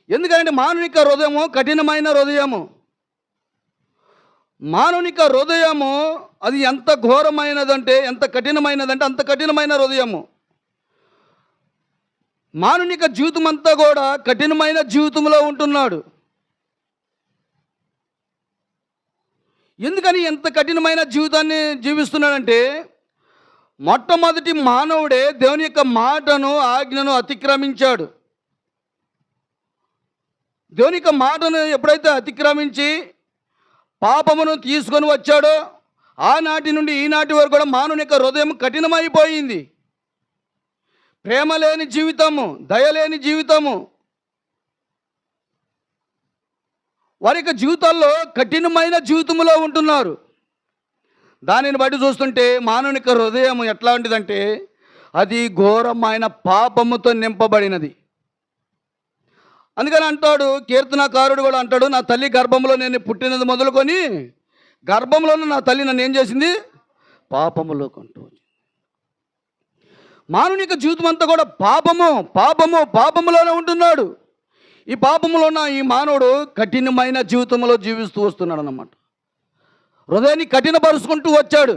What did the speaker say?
ఎందుకంటే మానవిక హృదయము కఠినమైన హృదయము. మానవిక హృదయము అది ఎంత ఘోరమైనదంటే, ఎంత కఠినమైనదంటే అంత కఠినమైన హృదయము. మానవిక జీవితం అంతా కూడా కఠినమైన జీవితంలో ఉంటున్నాడు. ఎందుకని ఎంత కఠినమైన జీవితాన్ని జీవిస్తున్నాడంటే, మొట్టమొదటి మానవుడే దేవుని యొక్క మాటను, ఆజ్ఞను అతిక్రమించాడు. దేవుని యొక్క మాటను ఎప్పుడైతే అతిక్రమించి పాపమును తీసుకొని వచ్చాడో, ఆనాటి నుండి ఈనాటి వరకు కూడా మానవుని యొక్క హృదయం కఠినమైపోయింది. ప్రేమ లేని జీవితము, దయలేని జీవితము, వారి యొక్క జీవితాల్లో కఠినమైన జీవితంలో ఉంటున్నారు. దానిని బట్టి చూస్తుంటే మానవుని యొక్క హృదయం ఎట్లాంటిదంటే అది ఘోరమైన పాపముతో నింపబడినది. అందుకని అంటాడు కీర్తనకారుడు కూడా అంటాడు, నా తల్లి గర్భంలో నేను పుట్టినది మొదలుకొని గర్భంలోనే నా తల్లి నన్ను ఏం చేసింది? పాపములో కొంటూ. మానవుని యొక్క జీవితం అంతా కూడా పాపములోనే ఉంటున్నాడు. ఈ పాపములో ఉన్న ఈ మానవుడు కఠినమైన జీవితంలో జీవిస్తూ వస్తున్నాడు అన్నమాట. హృదయాన్ని కఠినపరుచుకుంటూ వచ్చాడు.